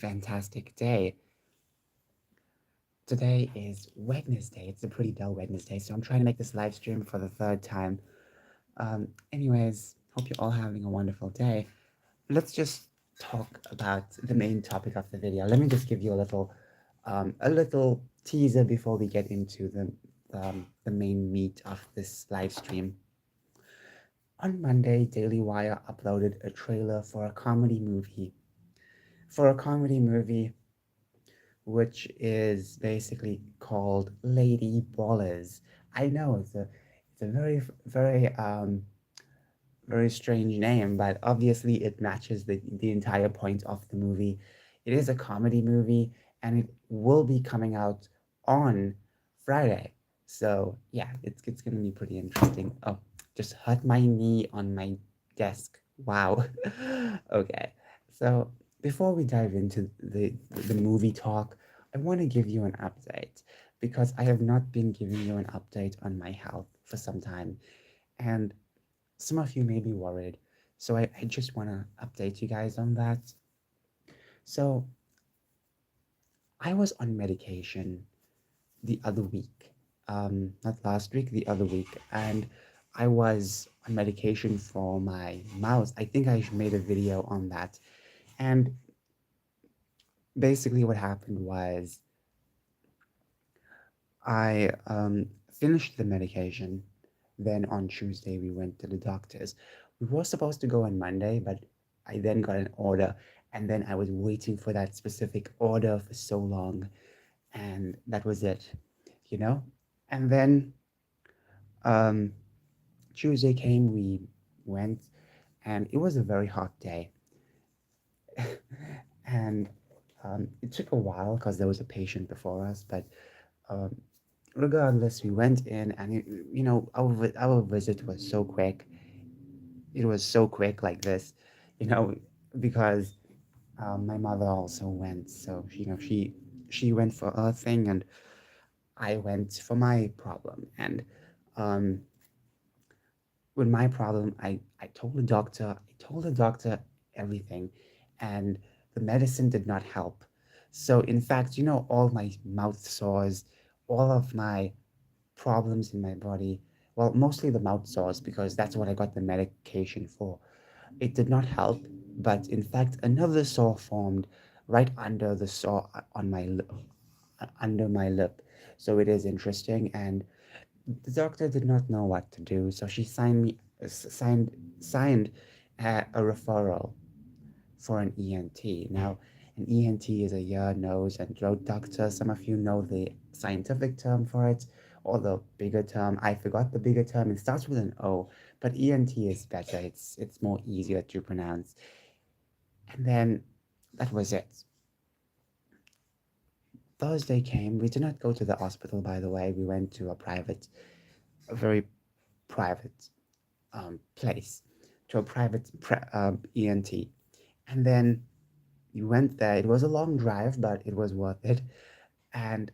fantastic day. Today is Wednesday. It's a pretty dull Wednesday, so I'm trying to make this live stream for the third time. Anyways, hope you're all having a wonderful day. Let's just talk about the main topic of the video. Let me just give you a little teaser before we get into the main meat of this live stream. On Monday, Daily Wire uploaded a trailer for a comedy movie. For a comedy movie which is basically called Lady Ballers. I know it's a very strange name, but obviously it matches the entire point of the movie. It is a comedy movie and it will be coming out on Friday. So yeah, it's gonna be pretty interesting. Oh, just hurt my knee on my desk. Wow. Okay. So before we dive into the movie talk, I want to give you an update because I have not been giving you an update on my health for some time. And some of you may be worried. So I just want to update you guys on that. So I was on medication the other week, not last week, the other week, and I was on medication for my mouth. I think I made a video on that. And basically, what happened was I finished the medication. Then on Tuesday, we went to the doctor's. We were supposed to go on Monday, but I then got an order, and then I was waiting for that specific order for so long, and that was it, you know? And then um, Tuesday came, we went, and it was a very hot day. And it took a while because there was a patient before us, but um, regardless, we went in, and our visit was so quick. It was so quick like this, you know, because my mother also went. So she went for her thing, and I went for my problem. And um, with my problem, I told the doctor everything, and the medicine did not help. So in fact, all my mouth sores, all of my problems in my body, well, mostly the mouth sores because that's what I got the medication for. It did not help, but in fact, another sore formed right under the sore on my lip, under my lip. So it is interesting, and the doctor did not know what to do, so she signed a referral for an ENT. Now, an ENT is a ear, nose, and throat doctor. Some of you know the scientific term for it, or the bigger term. I forgot the bigger term. It starts with an O, but ENT is better. It's more easier to pronounce. And then that was it. Thursday came. We did not go to the hospital, by the way. We went to a very private place, to a private ENT. And then we went there. It was a long drive, but it was worth it. And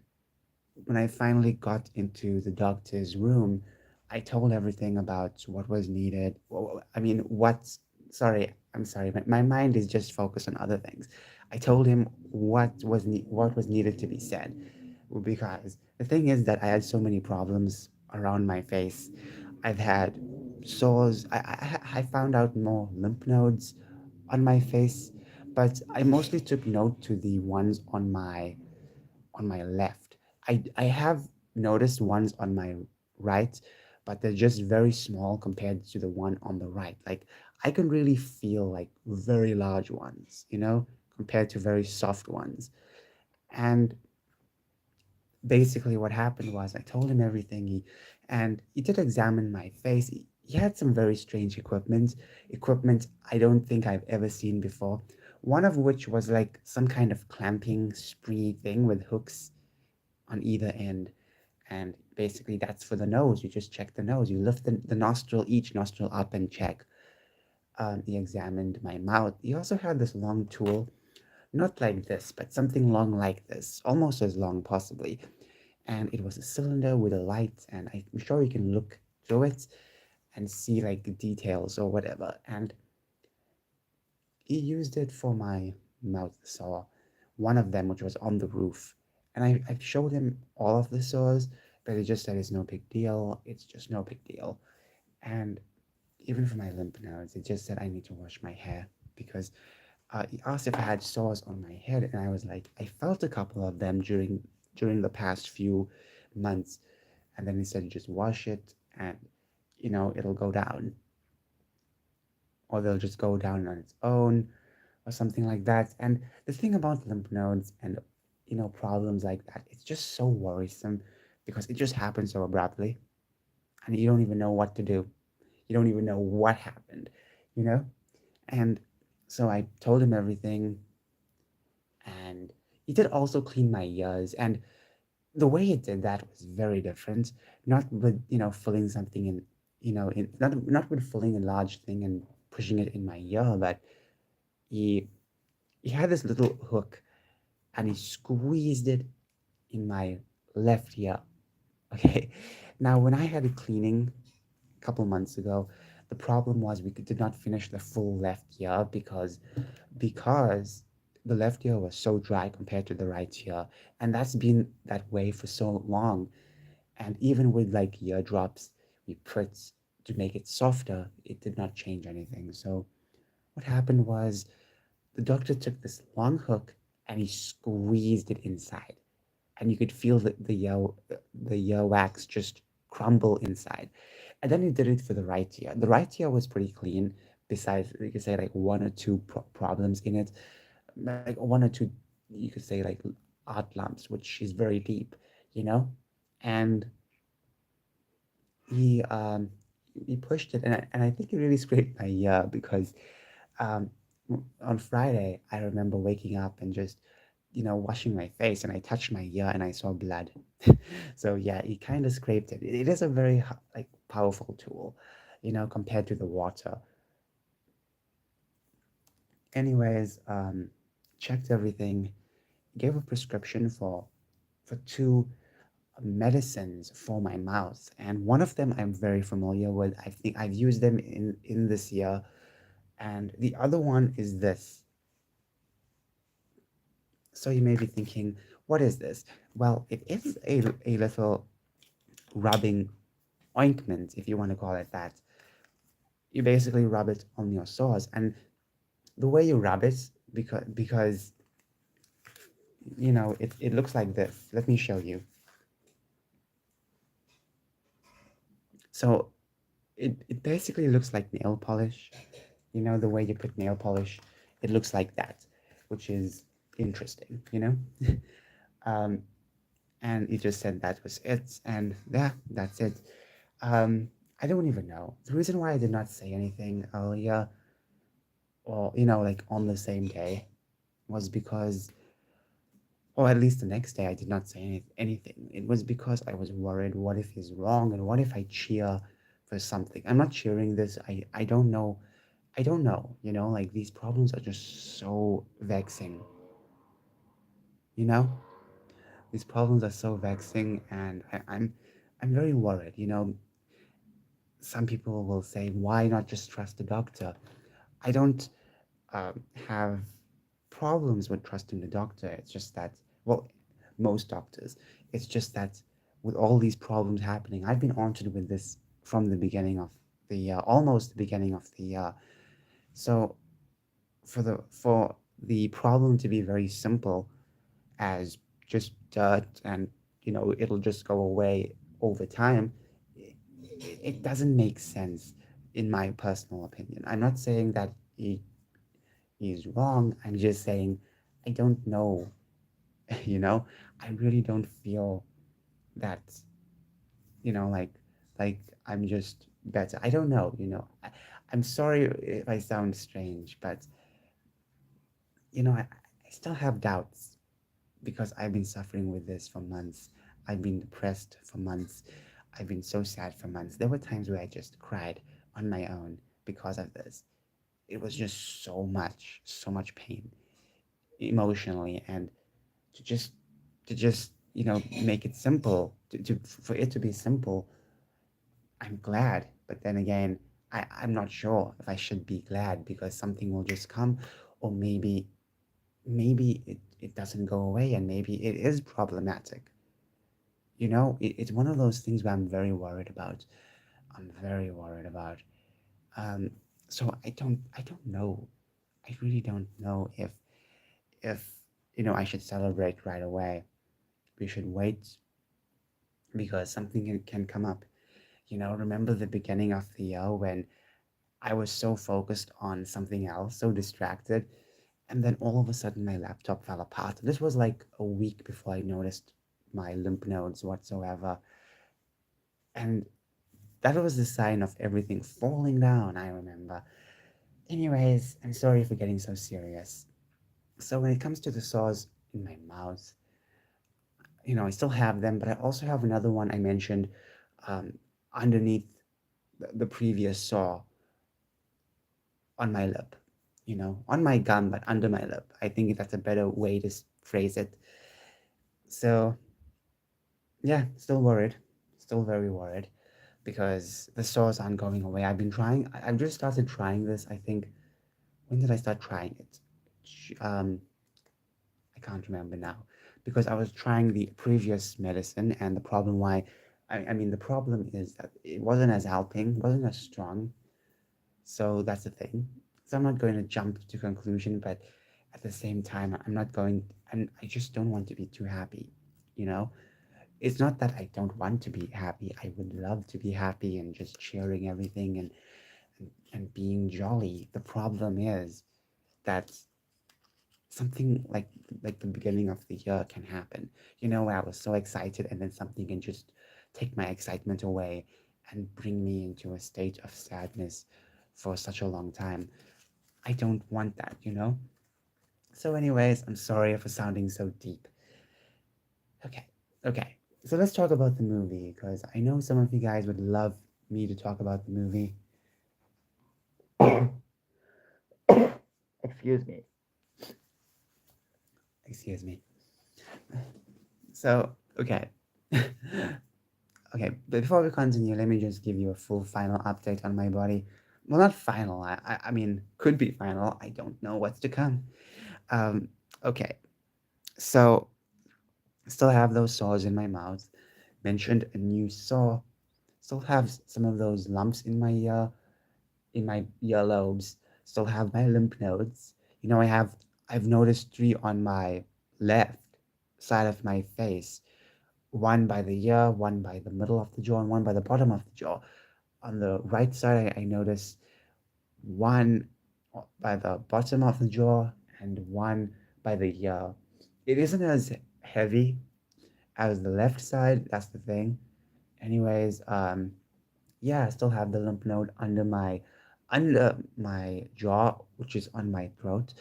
when I finally got into the doctor's room, I told everything about what was needed. I mean, sorry, I'm sorry, my mind is just focused on other things. I told him what was needed to be said, because the thing is that I had so many problems around my face. I've had sores. I found out more lymph nodes on my face, but I mostly took note to the ones on my left. I have noticed ones on my right, but they're just very small compared to the one on the right. Like I can really feel like very large ones, compared to very soft ones. And basically what happened was I told him everything. And he did examine my face. He had some very strange equipment I don't think I've ever seen before. One of which was like some kind of clamping spree thing with hooks on either end. And basically, that's for the nose. You just check the nose. You lift the nostril, each nostril up, and check. He examined my mouth. He also had this long tool, not like this, but something long like this, almost as long, possibly. And it was a cylinder with a light, and I'm sure you can look through it and see like the details or whatever. And he used it for my mouth sore. one of them which was on the roof. And I showed him all of the sores, but he just said it's no big deal. It's just no big deal. And even for my lymph nodes, it just said I need to wash my hair because he asked if I had sores on my head, and I was like, I felt a couple of them during the past few months, and then he said just wash it, and it'll go down, or they'll just go down on its own, or something like that. And the thing about lymph nodes and problems like that, it's just so worrisome because it just happens so abruptly, and you don't even know what to do. You don't even know what happened, you know. And so I told him everything, and he did also clean my ears. And the way he did that was very different. Not with filling something in, not with filling a large thing and pushing it in my ear, but he he had this little hook and he squeezed it in my left ear. Okay, now when I had a cleaning a couple months ago, the problem was we did not finish the full left ear because the left ear was so dry compared to the right ear, and that's been that way for so long. And even with like ear drops we put to make it softer, it did not change anything. So what happened was the doctor took this long hook and he squeezed it inside, and you could feel the earwax just crumble inside. And then he did it for the right ear. The right ear was pretty clean, besides you could say like one or two problems in it, like one or two, you could say like art lumps, which is very deep, you know. And he um he pushed it, and I think it really scraped my ear because um on Friday I remember waking up and just washing my face, and I touched my ear and I saw blood. So yeah, he kind of scraped it. It is a very like powerful tool, compared to the water. Anyways, checked everything, gave a prescription for two medicines for my mouth, and one of them I'm very familiar with. I think I've used them in this year, and the other one is this. So you may be thinking, what is this? Well, it is a little rubbing ointment, if you want to call it that. You basically rub it on your sores, and the way you rub it, because it looks like this. Let me show you. So it basically looks like nail polish. The way you put nail polish, it looks like that, which is interesting, um, and he just said that was it, and yeah, that's it. I don't even know the reason why I did not say anything earlier, or like on the same day, was because, or at least the next day, I did not say anything. It was because I was worried. What if he's wrong, and what if I cheer for something? I'm not cheering this. I don't know. I don't know. Like these problems are just so vexing. You know, these problems are so vexing, and I'm very worried. Some people will say, why not just trust the doctor? I don't have problems with trusting the doctor. It's just that, well, most doctors, it's just that with all these problems happening, I've been haunted with this from the beginning of the year, almost the beginning of the year. So for the problem to be very simple, as just dirt, and it'll just go away over time, it doesn't make sense in my personal opinion. I'm not saying that he's wrong. I'm just saying I don't know. you know I really don't feel that, like I'm just better. I don't know. I'm sorry if I sound strange, but I still have doubts because I've been suffering with this for months. I've been depressed for months. I've been so sad for months. There were times where I just cried on my own because of this. It was just so much pain emotionally, and to just make it simple, for it to be simple. I'm glad, but then again, I'm not sure if I should be glad because something will just come, or maybe it doesn't go away, and maybe it is problematic. You know, it's one of those things where I'm very worried about. I'm very worried about. Um, so I don't know. I really don't know if I should celebrate right away. We should wait because something can come up. Remember the beginning of the year when I was so focused on something else, so distracted, and then all of a sudden my laptop fell apart. This was like a week before I noticed my lymph nodes whatsoever, and that was the sign of everything falling down, I remember. Anyways, I'm sorry for getting so serious. So when it comes to the sores in my mouth, I still have them, but I also have another one I mentioned um, underneath the previous saw on my lip, on my gum, but under my lip. I think that's a better way to phrase it. So, yeah, still worried, still very worried because the sores aren't going away. I've just started trying this. I think, when did I start trying it? I can't remember now because I was trying the previous medicine, and the problem why, I mean, the problem is that it wasn't as helping, wasn't as strong. So that's the thing. So I'm not going to jump to conclusion, but at the same time, I'm not going, and I just don't want to be too happy. You know, it's not that I don't want to be happy. I would love to be happy and just cheering everything and being jolly. The problem is that something like the beginning of the year can happen. Where I was so excited and then something can just take my excitement away and bring me into a state of sadness for such a long time. I don't want that. So anyways, I'm sorry for sounding so deep. Okay. Okay. So let's talk about the movie because I know some of you guys would love me to talk about the movie. Excuse me. Excuse me. So, okay. Okay, but before we continue, let me just give you a full final update on my body. Well, not final. I mean, could be final. I don't know what's to come. Um, okay, so still have those sores in my mouth. Mentioned a new sore. Still have some of those lumps in my earlobes. Still have my lymph nodes. I've noticed three on my left side of my face. One by the ear, one by the middle of the jaw, and one by the bottom of the jaw. On the right side, I notice one by the bottom of the jaw and one by the ear. It isn't as heavy as the left side. That's the thing. Anyways, yeah, I still have the lymph node under my jaw, which is on my throat.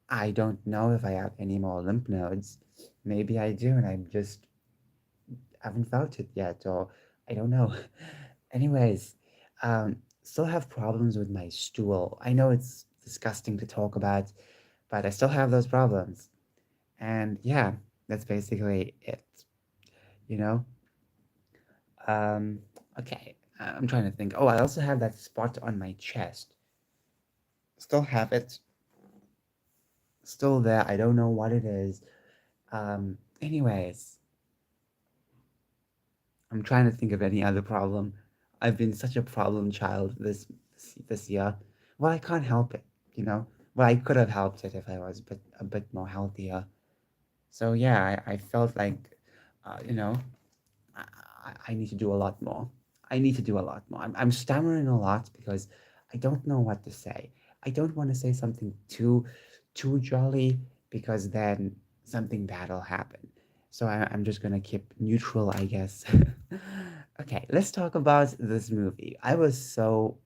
I don't know if I have any more lymph nodes. Maybe I do, and I just haven't felt it yet, or I don't know. Anyways, still have problems with my stool. I know it's disgusting to talk about, but I still have those problems. And yeah, that's basically it. You know. Um, okay, I'm trying to think. Oh, I also have that spot on my chest. Still have it. Still there. I don't know what it is. Anyways, I'm trying to think of any other problem. I've been such a problem child this year. Well, I can't help it, you know. Well, I could have helped it if I was a bit more healthier. So yeah, I felt like, you know, I need to do a lot more. I need to do a lot more. I'm stammering a lot because I don't know what to say. I don't want to say something too jolly because then something bad will happen. So I'm just gonna keep neutral, I guess. Okay, let's talk about this movie. I was so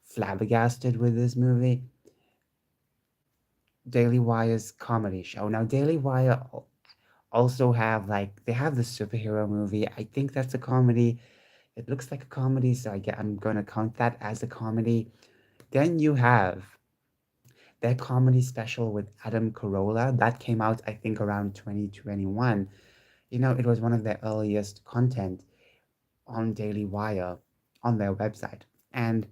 flabbergasted with this movie. Daily Wire's comedy show. Now, Daily Wire also have they have the superhero movie. I think that's a comedy. It looks like a comedy, so I'm gonna count that as a comedy. Then you have their comedy special with Adam Carolla that came out, I think, around 2021. It was one of their earliest content on Daily Wire on their website. And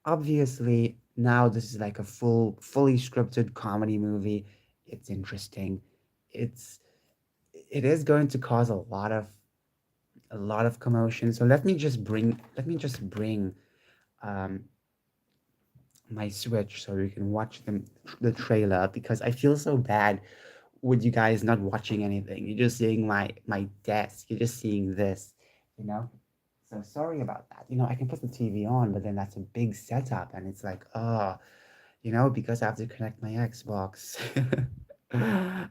obviously, now this is like a fully scripted comedy movie. it's interesting. It's it is going to cause a lot of commotion. So let me just bring um, my Switch so you can watch the trailer, because I feel so bad with you guys not watching anything. You're just seeing my desk. You're just seeing this, you know. So sorry about that. You know, I can put the TV on, but then that's a big setup, and it's like, oh, you know, because I have to connect my Xbox.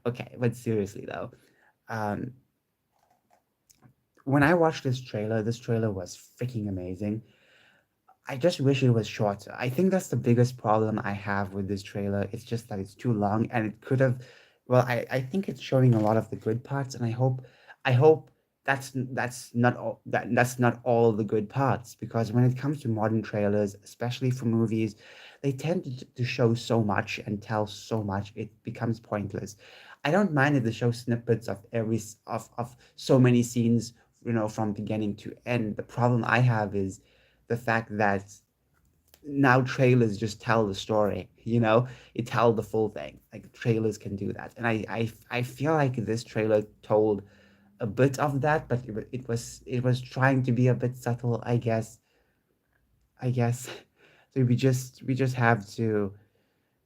Okay, but seriously though, um, when I watched this trailer was freaking amazing. I just wish it was shorter. I think that's the biggest problem I have with this trailer. It's just that it's too long, and it could have, well, I think it's showing a lot of the good parts, and I hope that's not all the good parts, because when it comes to modern trailers, especially for movies, they tend to show so much and tell so much it becomes pointless. I don't mind if they show snippets of of so many scenes, you know, from beginning to end. The problem I have is the fact that now trailers just tell the story, you know, it tell the full thing. Like trailers can do that, and I feel like this trailer told a bit of that, but it was trying to be a bit subtle, I guess. I guess. So we just have to,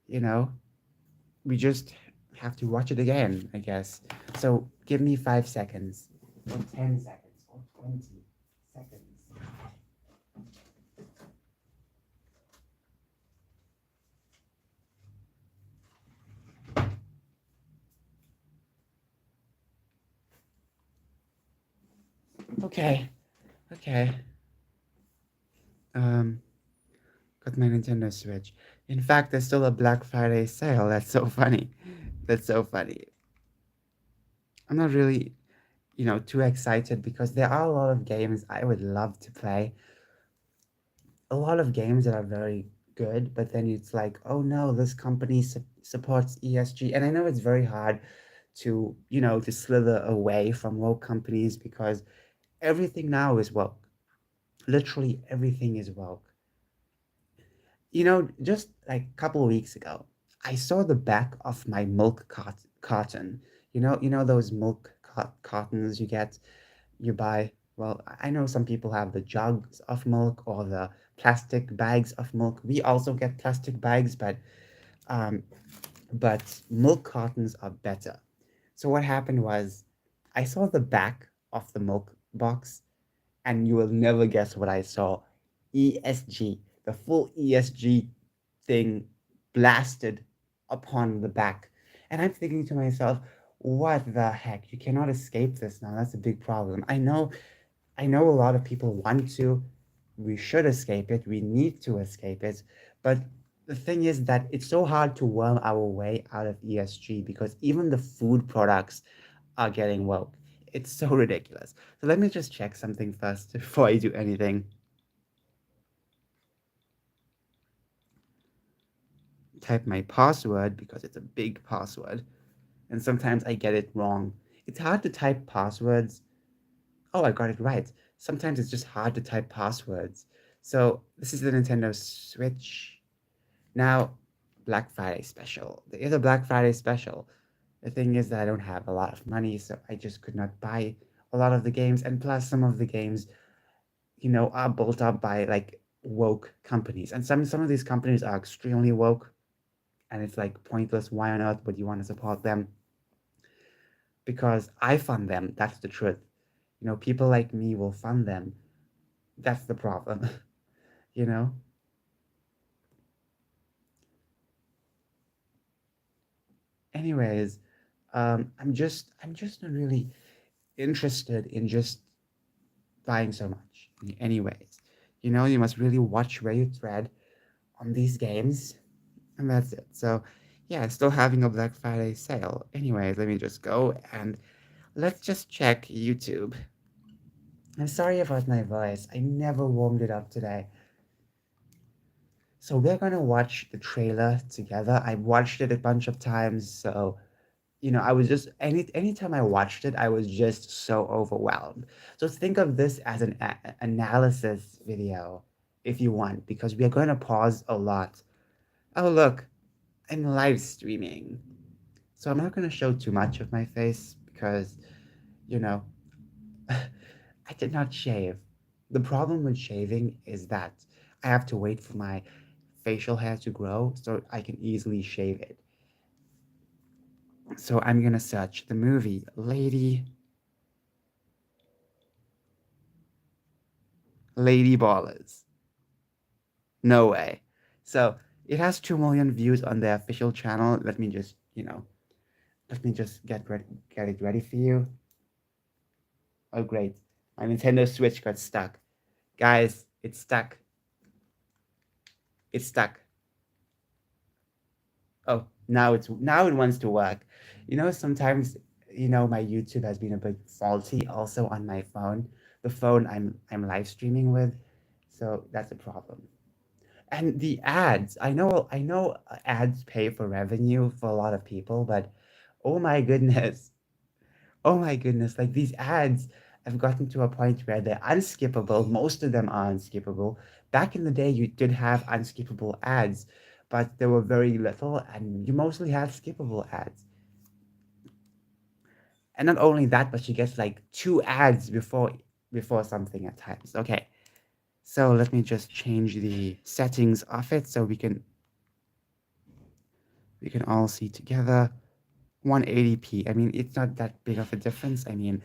you know, we just have to watch it again, I guess. So give me 5 seconds, or 10 seconds, or 20 seconds. Okay, okay. Um, got my Nintendo Switch. In fact, there's still a Black Friday sale. That's so funny. That's so funny. I'm not really, you know, too excited because there are a lot of games I would love to play. A lot of games that are very good, but then it's like, oh no, this company supports ESG. And I know it's very hard to, you know, to slither away from woke companies because everything now is woke. Literally everything is woke. You know, just like a couple of weeks ago, I saw the back of my carton. You know those milk cartons you get, you buy. Well, I know some people have the jugs of milk or the plastic bags of milk. We also get plastic bags, um, but milk cartons are better. So what happened was, I saw the back of the milk box, and you will never guess what I saw. ESG, the full ESG thing blasted upon the back. And I'm thinking to myself, what the heck? You cannot escape this now. That's a big problem. I know a lot of people want to. We should escape it. We need to escape it. But the thing is that it's so hard to worm our way out of ESG because even the food products are getting woke. It's so ridiculous. So let me just check something first before I do anything. Type my password because it's a big password, and sometimes I get it wrong. It's hard to type passwords. Oh, I got it right. Sometimes it's just hard to type passwords. So this is the Nintendo Switch. Now, Black Friday special. There is a Black Friday special. The thing is that I don't have a lot of money, so I just could not buy a lot of the games. And plus, some of the games, you know, are built up by like woke companies. And some of these companies are extremely woke, and it's like pointless. Why on earth would you want to support them? Because I fund them. That's the truth. You know, people like me will fund them. That's the problem. You know. Anyways, I'm just not really interested in just buying so much. Anyways, you know, you must really watch where you tread on these games, and that's it. So, yeah, still having a Black Friday sale. Anyways, let me just go and let's just check YouTube. I'm sorry about my voice. I never warmed it up today. So we're gonna watch the trailer together. I watched it a bunch of times, so you know, I was just anytime I watched it, I was just so overwhelmed. So think of this as an analysis video if you want, because we are going to pause a lot. Oh, look, I'm live streaming. So I'm not going to show too much of my face because, you know, I did not shave. The problem with shaving is that I have to wait for my facial hair to grow so I can easily shave it. So I'm going to search the movie Lady Ballers. No way. So it has 2 million views on the official channel. Let me just, let me just get it ready for you. Oh, great. My Nintendo Switch got stuck. Guys, it's stuck. It's stuck. Oh, now it wants to work. Sometimes my YouTube has been a bit faulty also on my phone. The phone I'm live streaming with. So that's a problem. And the ads, I know ads pay for revenue for a lot of people, but oh my goodness. Oh my goodness, like these ads have gotten to a point where they're unskippable. Most of them are unskippable. Back in the day, you did have unskippable ads, but there were very little, and you mostly had skippable ads. And not only that, but she gets like 2 ads before something at times. Okay, so let me just change the settings of it so we can all see together. 180p. I mean, it's not that big of a difference. I mean,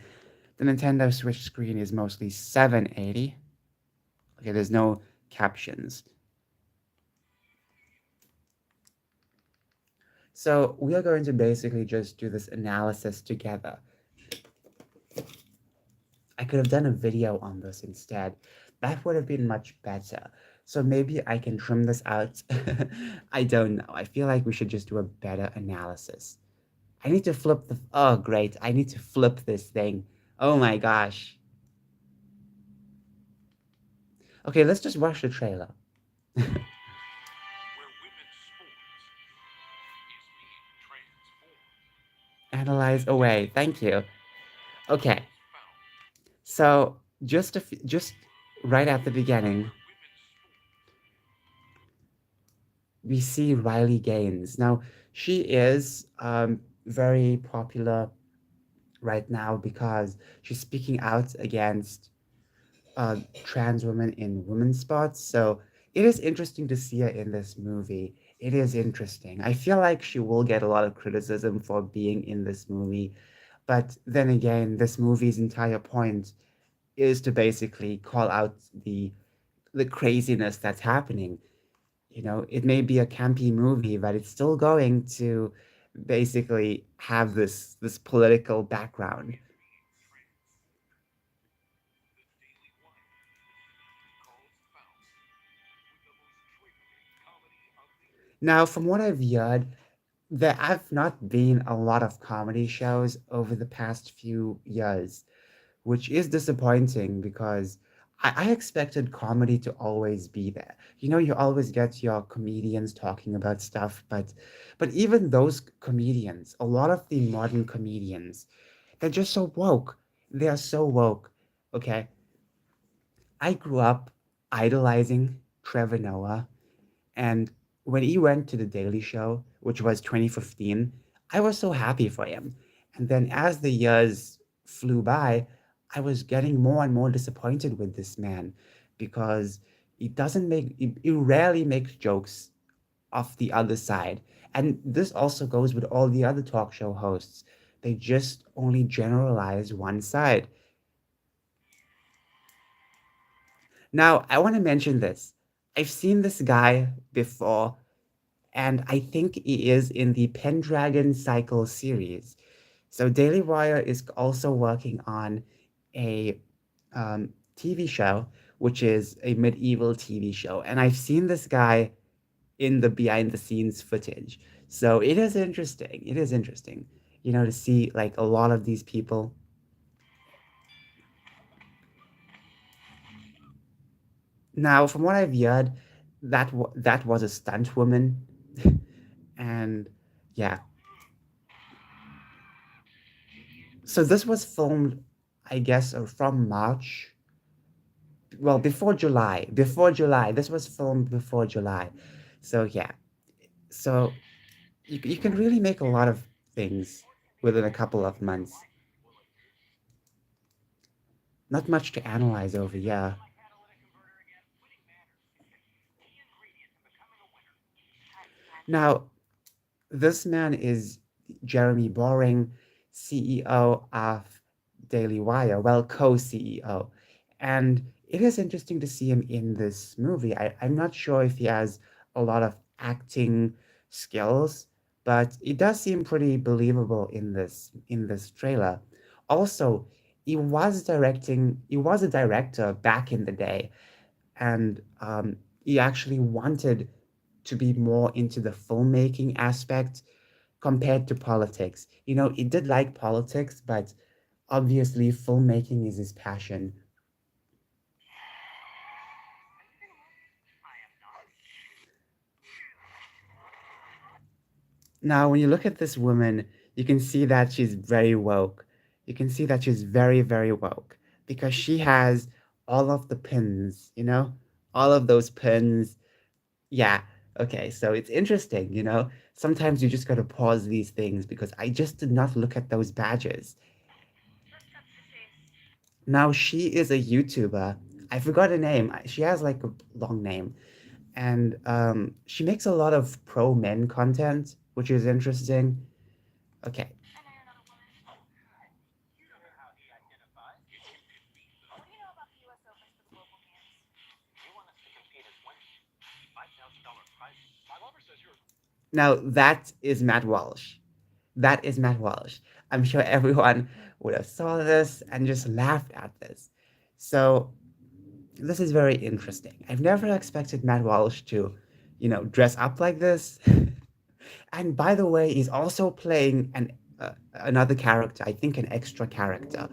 the Nintendo Switch screen is mostly 780. Okay, there's no captions. So we are going to basically just do this analysis together. I could have done a video on this instead. That would have been much better. So maybe I can trim this out. I don't know. I feel like we should just do a better analysis. I need to flip the. Oh, great. I need to flip this thing. Oh my gosh. Okay, let's just watch the trailer. Analyze away. Thank you. Okay, so just right at the beginning, we see Riley Gaines. Now, she is very popular right now because she's speaking out against trans women in women's sports. So it is interesting to see her in this movie. It is interesting. I feel like she will get a lot of criticism for being in this movie. But then again, this movie's entire point is to basically call out the craziness that's happening. It may be a campy movie, but it's still going to basically have this political background. Now, from what I've heard, there have not been a lot of comedy shows over the past few years, which is disappointing because I expected comedy to always be there. You always get your comedians talking about stuff, but even those comedians, a lot of the modern comedians, they're just so woke. They are so woke. Okay. I grew up idolizing Trevor Noah, and when he went to the Daily Show, which was 2015, I was so happy for him. And then as the years flew by, I was getting more and more disappointed with this man because he rarely makes jokes of the other side. And this also goes with all the other talk show hosts. They just only generalize one side. Now, I want to mention this. I've seen this guy before, and I think he is in the Pendragon Cycle series. So Daily Wire is also working on a TV show, which is a medieval TV show, and I've seen this guy in the behind the scenes footage. So it is interesting. It is interesting, to see like a lot of these people. Now, from what I've heard, that was a stunt woman, and yeah. So this was filmed, I guess, from March. Well, before July. Before July. This was filmed before July. So yeah. So you can really make a lot of things within a couple of months. Not much to analyze over here. Now, this man is Jeremy Boring, CEO of Daily Wire, well, co CEO. And it is interesting to see him in this movie. I'm not sure if he has a lot of acting skills, but it does seem pretty believable in this trailer. Also, he was a director back in the day, and he actually wanted to be more into the filmmaking aspect compared to politics. You know, he did like politics, but obviously filmmaking is his passion. Now, when you look at this woman, you can see that she's very woke. You can see that she's very, very woke because she has all of the pins, you know, all of those pins. Yeah. Okay. So it's interesting, you know. Sometimes you just got to pause these things because I just did not look at those badges. Now she is a YouTuber. I forgot her name. She has like a long name, and she makes a lot of pro men content, which is interesting. Okay. Now that is Matt Walsh. That is Matt Walsh. I'm sure everyone would have saw this and just laughed at this. So this is very interesting. I've never expected Matt Walsh to, you know, dress up like this. And by the way, he's also playing another character. I think an extra character.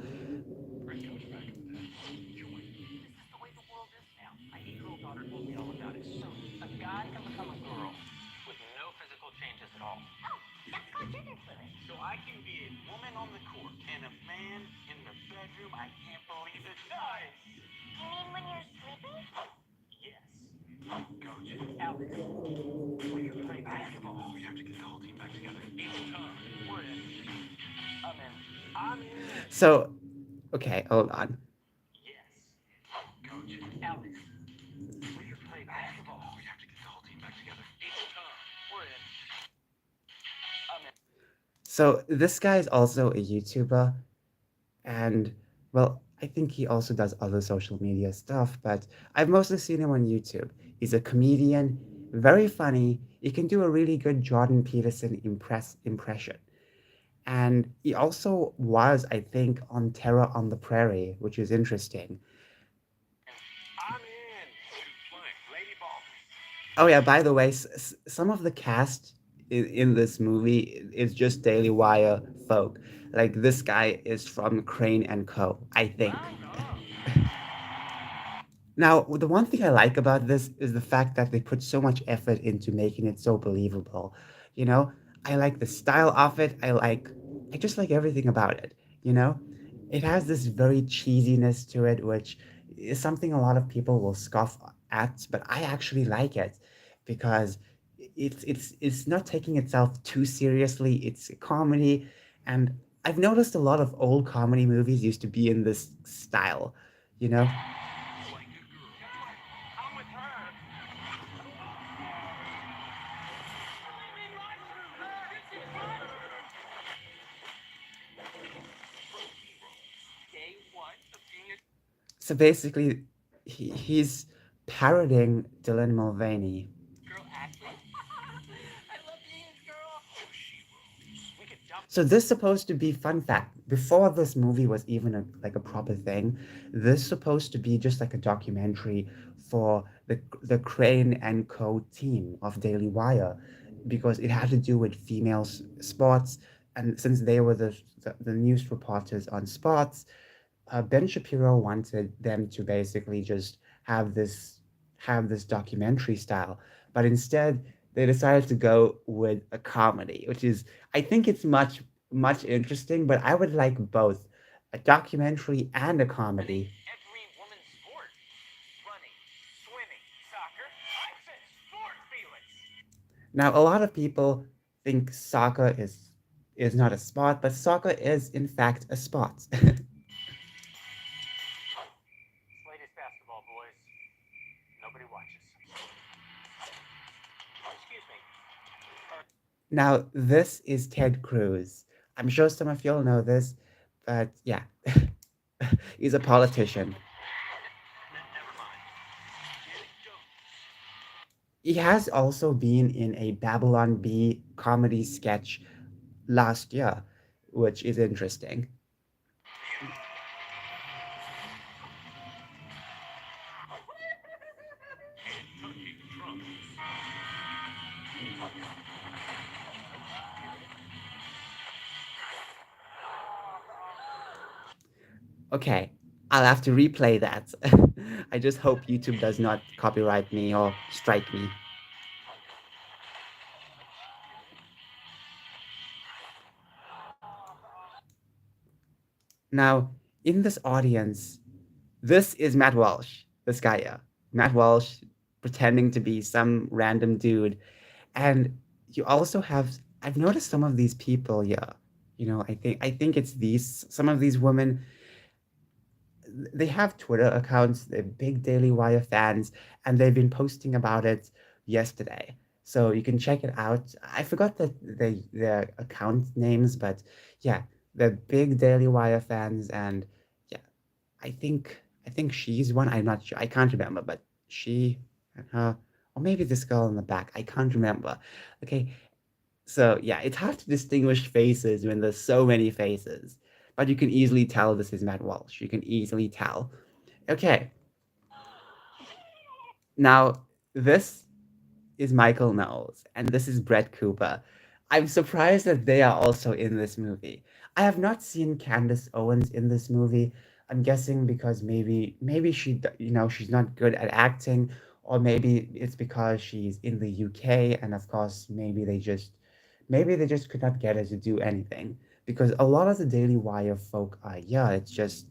So okay, hold on. So this guy is also a YouTuber, and well, I think he also does other social media stuff, but I've mostly seen him on YouTube. He's a comedian, very funny. He can do a really good Jordan Peterson impression. And he also was, I think, on Terror on the Prairie, which is interesting. Oh yeah, by the way, some of the cast in this movie is just Daily Wire folk. Like this guy is from Crane and Co, I think. Now, the one thing I like about this is the fact that they put so much effort into making it so believable. You know, I like the style of it. I just like everything about it. You know, it has this very cheesiness to it, which is something a lot of people will scoff at, but I actually like it because it's not taking itself too seriously. It's a comedy, and I've noticed a lot of old comedy movies used to be in this style. You know. So basically, he's parroting Dylan Mulvaney. So this supposed to be fun fact. Before this movie was even like a proper thing, this supposed to be just like a documentary for the Crane and Co team of Daily Wire, because it had to do with female sports, and since they were the news reporters on sports, Ben Shapiro wanted them to basically just have this documentary style, but instead they decided to go with a comedy, which is I think it's much interesting. But I would like both a documentary and a comedy. Now, a lot of people think soccer is not a sport, but soccer is in fact a sport. Ladies basketball, boys. Nobody watches. Excuse me. Now, this is Ted Cruz. I'm sure some of you all know this, but yeah, he's a politician. Never mind. He has also been in a Babylon Bee comedy sketch last year, which is interesting. Okay, I'll have to replay that. I just hope YouTube does not copyright me or strike me. Now, in this audience, this is Matt Walsh, this guy here. Matt Walsh pretending to be some random dude. And you also have, I've noticed some of these people here. I think it's these some of these women, they have Twitter accounts, they're big Daily Wire fans, and they've been posting about it yesterday. So you can check it out. I forgot their account names, but yeah, they're big Daily Wire fans, and yeah, I think she's one. I'm not sure. I can't remember, but she and her, or maybe this girl in the back. I can't remember. Okay, so yeah, it's hard to distinguish faces when there's so many faces, but you can easily tell this is Matt Walsh. You can easily tell. Okay, now this is Michael Knowles, and this is Brett Cooper. I'm surprised that they are also in this movie. I have not seen Candace Owens in this movie. I'm guessing because maybe she's not good at acting, or maybe it's because she's in the UK, and of course maybe they just could not get her to do anything because a lot of the Daily Wire folk are, yeah, it's just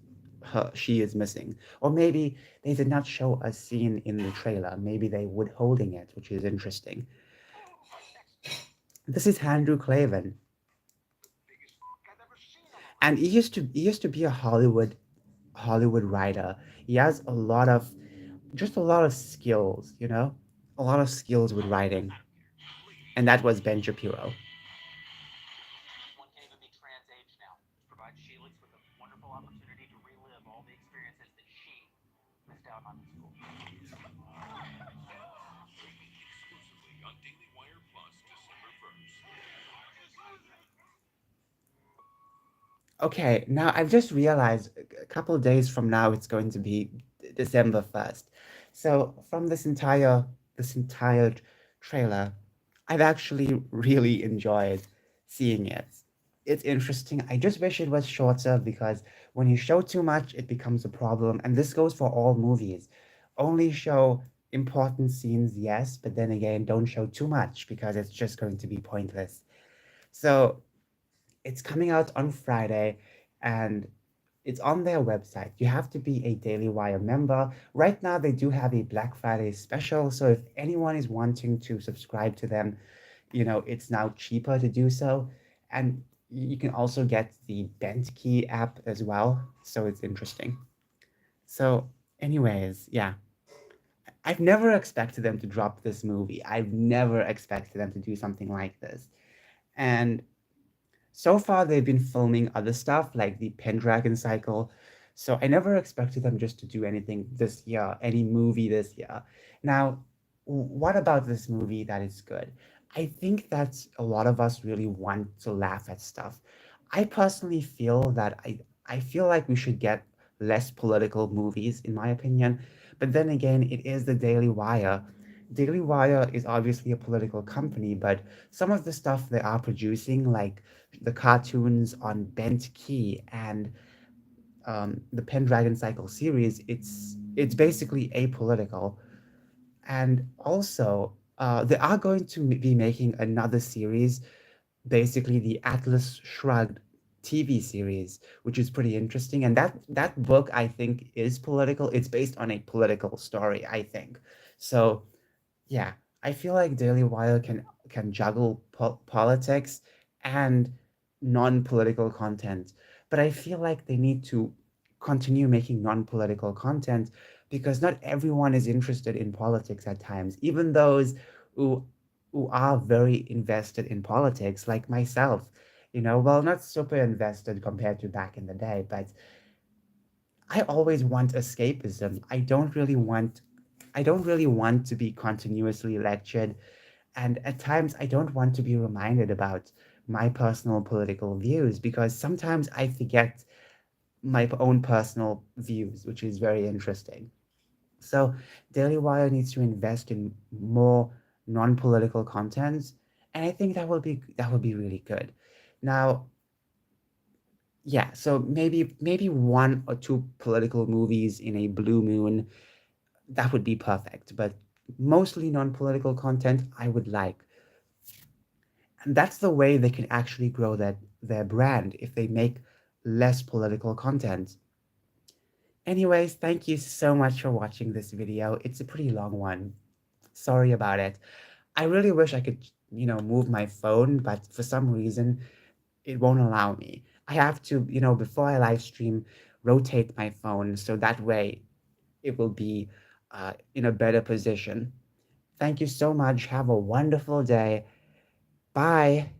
she is missing, or maybe they did not show a scene in the trailer. Maybe they withholding it, which is interesting. This is Andrew Clavin, and he used to be a Hollywood writer. He has a lot of skills, a lot of skills with writing, and that was Ben Shapiro. One can even be trans age now, which provides Sheelix with a wonderful opportunity to relive all the experiences that she missed out on in school. Exclusively on Daily Wire Plus December 1st. Okay, now I've just realized a couple of days from now it's going to be December 1st. So from this entire trailer, I've actually really enjoyed seeing it. It's interesting. I just wish it was shorter because when you show too much, it becomes a problem. And this goes for all movies. Only show important scenes, yes, but then again, don't show too much because it's just going to be pointless. So it's coming out on Friday, and it's on their website. You have to be a Daily Wire member. Right now, they do have a Black Friday special. So if anyone is wanting to subscribe to them, it's now cheaper to do so. And you can also get the Bent Key app as well. So it's interesting. So, anyways, yeah. I've never expected them to drop this movie. I've never expected them to do something like this. And so far they've been filming other stuff like the Pendragon cycle. So I never expected them just to do anything this year, any movie this year. Now, what about this movie that is good? I think that a lot of us really want to laugh at stuff. I personally feel that I feel like we should get less political movies, in my opinion. But then again, it is the Daily Wire. Daily Wire is obviously a political company, but some of the stuff they are producing, like the cartoons on Bent Key and the Pendragon Cycle series, it's basically apolitical. And also, they are going to be making another series, basically the Atlas Shrugged TV series, which is pretty interesting. And that book, I think, is political. It's based on a political story, I think. So yeah, I feel like Daily Wire can juggle politics and non-political content, but I feel like they need to continue making non-political content because not everyone is interested in politics at times. Even those who are very invested in politics, like myself, well, not super invested compared to back in the day, but I always want escapism. I don't really want to be continuously lectured, and at times I don't want to be reminded about my personal political views because sometimes I forget my own personal views, which is very interesting. So Daily Wire needs to invest in more non-political content, and I think that would be really good. Now, yeah, so maybe one or two political movies in a blue moon, that would be perfect, but mostly non-political content I would like. And that's the way they can actually grow their brand if they make less political content. Anyways, thank you so much for watching this video. It's a pretty long one. Sorry about it. I really wish I could, move my phone, but for some reason it won't allow me. I have to, before I live stream, rotate my phone so that way it will be in a better position. Thank you so much. Have a wonderful day. Bye.